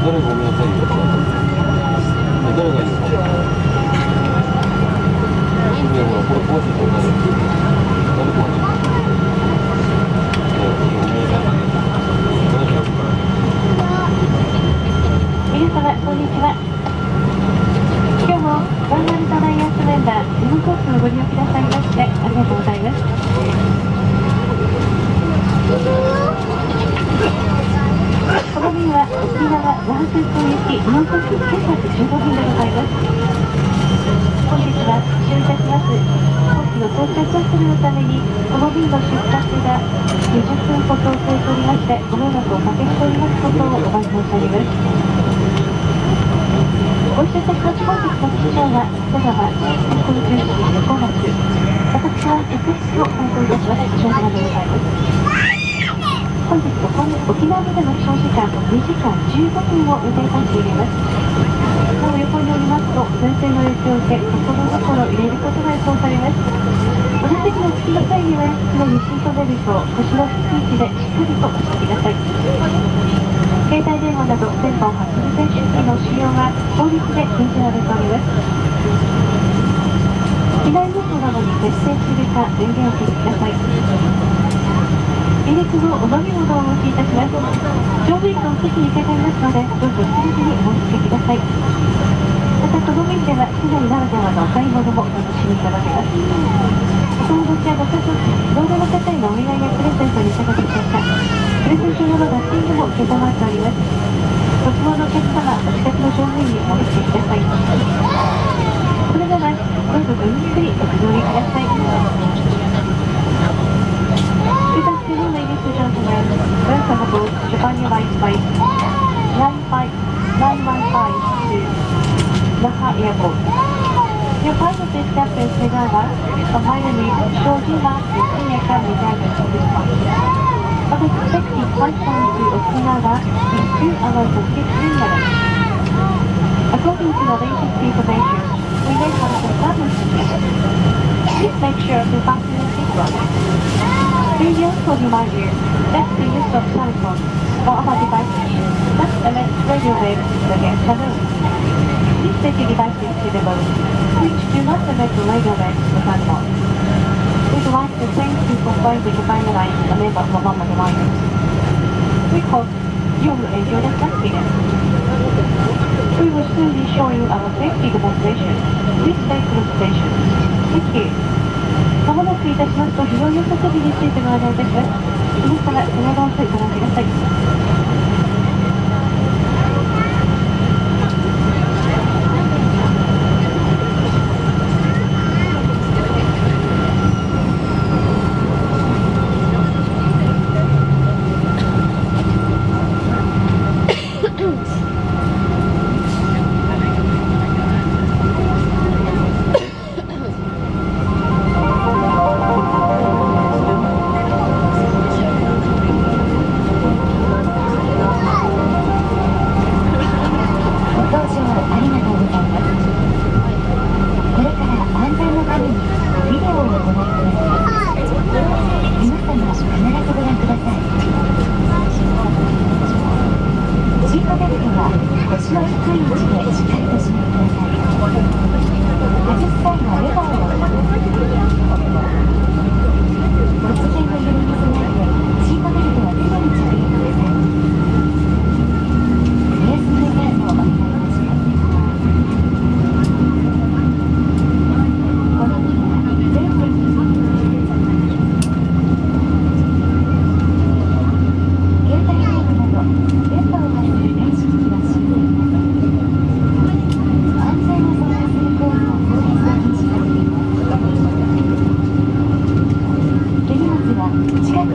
どれごめんなさいよ。どれがいいですか。いやほらこれ壊してちょうだい。誰壊して。皆様こんにちは。今日もワンワルトダイヤースメンバー日本航空をご利用くださいましてありがとうございます。この便は沖縄那覇空港行き日本航空915便でございます。本日は終いたします飛行機の到着をするのためにこの便の出発が20分ほど遅れておりましてご迷惑をおかけしておりますことをお詫び申し上げます。ご出席の本日の機長は瀬川航空重視横松、私は客室を担当いたします長島でございます。本日沖縄までの飛行時間2時間15分を予定させております。なお横におりますと前線の影響を受けところどころ入れることが予想されます。お座席の付きの際には常にシートベルトを腰の低い位置でしっかりとおしてください。携帯電話など電波を発する選手機の使用は法律で禁じられております。機内モードなどに設定するか電源を切ってください。離陸後お飲み物をお持ちいたします。乗務員のお席に伺いますのでどうぞ忘れずにお持ちください。またこの便では機内ならではのお買い物もお楽しみいただけます。お友達やご家族、同僚の方へのお願いやプレゼントにいかがでしょうか。プレゼント用のラッピングも承っております。ご希望のお客様、お近くの乗務員にお持ちください。それではどうぞごゆっくりお乗りください。Good afternoon, ladies and gentlemen. Welcome aboard Japan Airlines Flight 915 to Naha Airport. Your pilot is Captain Segawa, and my name is Shojima Yoshinaka Megagan of this flight. Our expected flight time to Okinawa is 2 hours and 15 minutes. According to the latest information, we may have some travel situation. Please make sure to fasten your seatbelt. We also remind you that the use of cell phones or other devices that emit radio waves against the moon. Please take your devices to the moon, which do not emit radio waves without more. We'd like to thank you for flying with Japan Airlines and a member of Mama Alliance. We hope you will enjoy the experience. We will soon be showing our safety demonstration. Please stay close to the station. Thank you. まもなくいたしますと非常用設備についてご案内いたします。皆様、その場をご覧ください。近く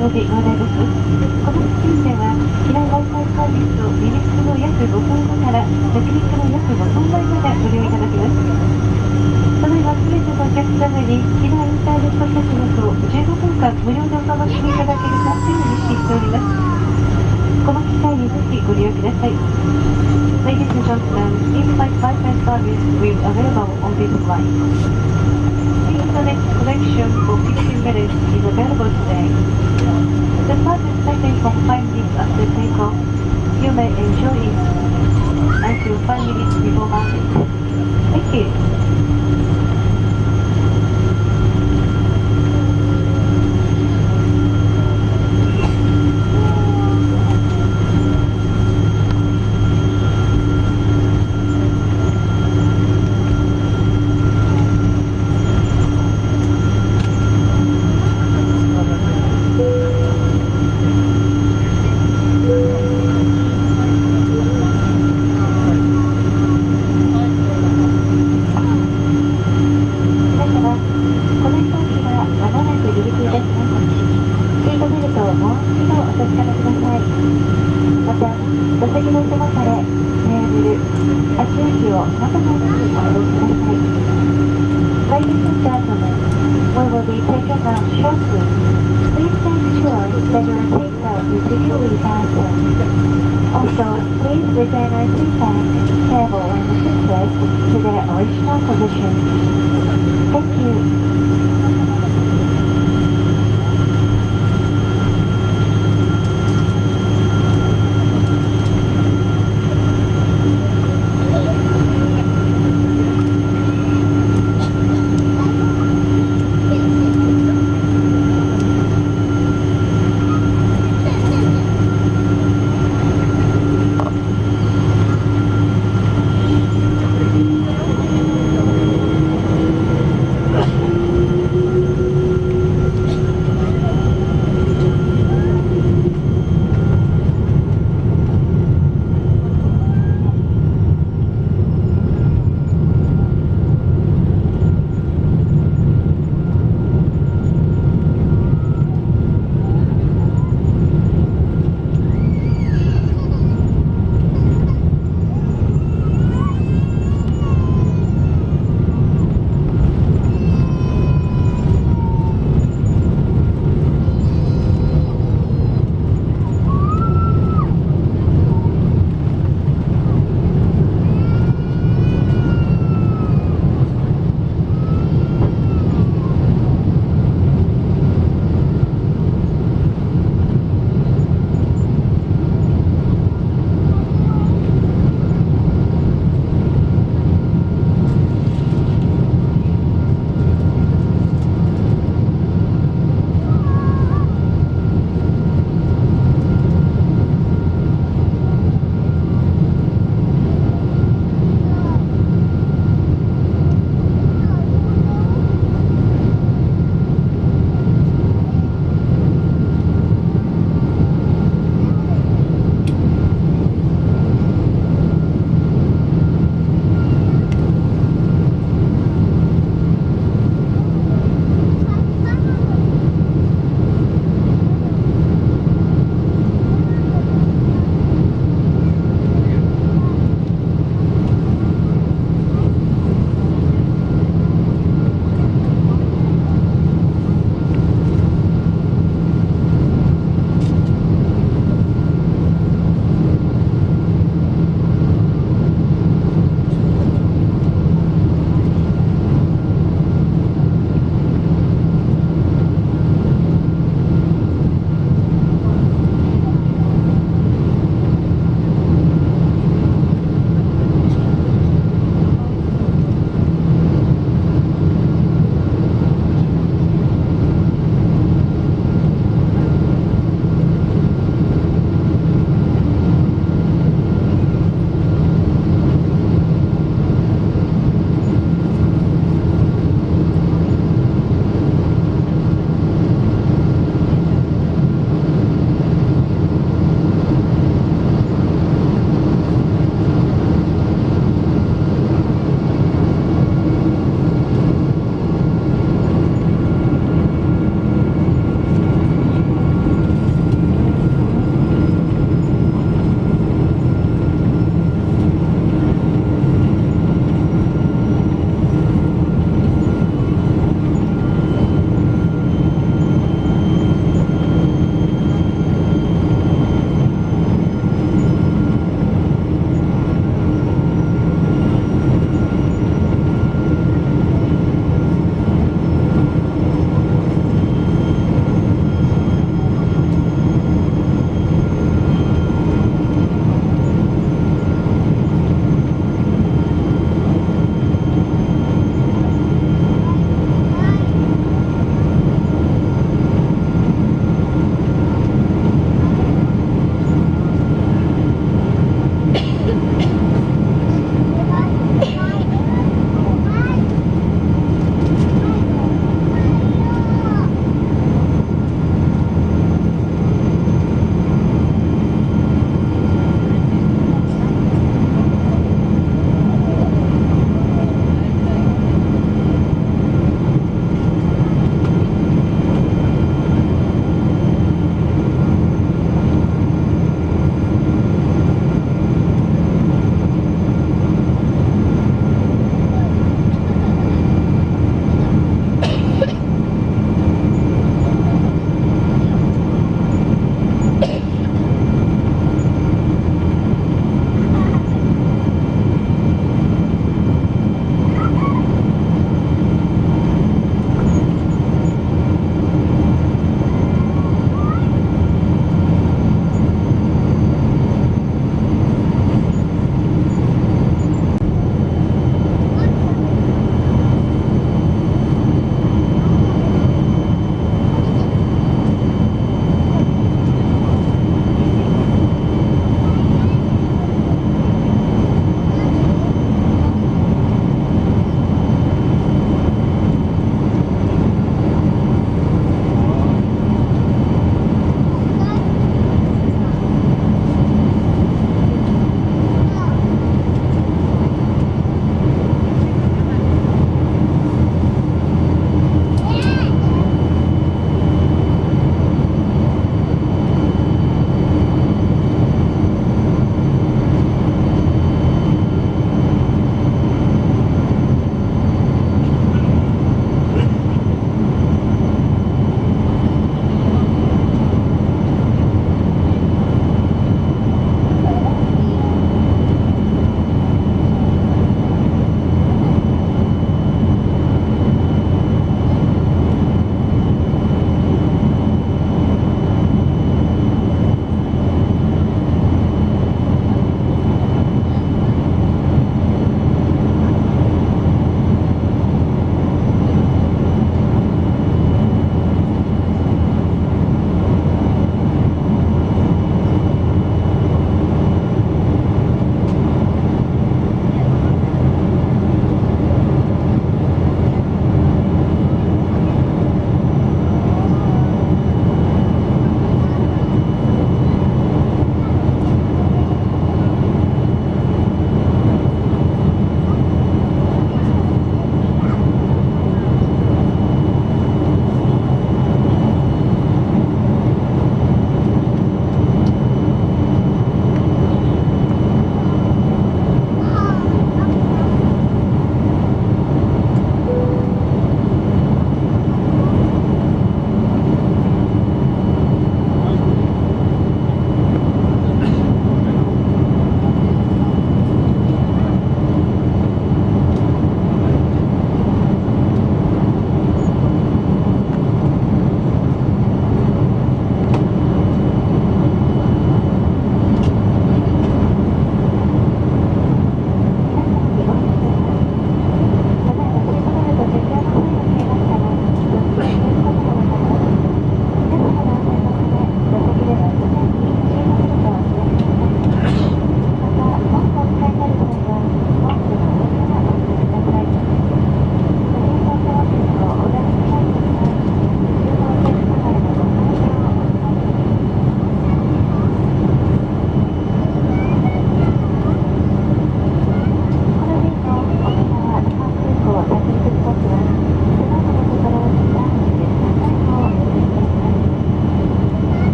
よびございます。この付近では機内 Wi-Fi サービスを離陸の約5分後から着陸の約5分前までご利用いただけます。ただいま全てのお客様に機内インターネット接続を15分間無料でお楽しみいただけるキャンペーンを実施しております。この機会にぜひご利用ください。Ladies and gentlemen, in-flight Wi-Fi service will be available on this flight. The internet connection for 15 minutes is available today. The service starting from 5 minutes after takeoff. You may enjoy it until 5 minutes before landing. Thank you. と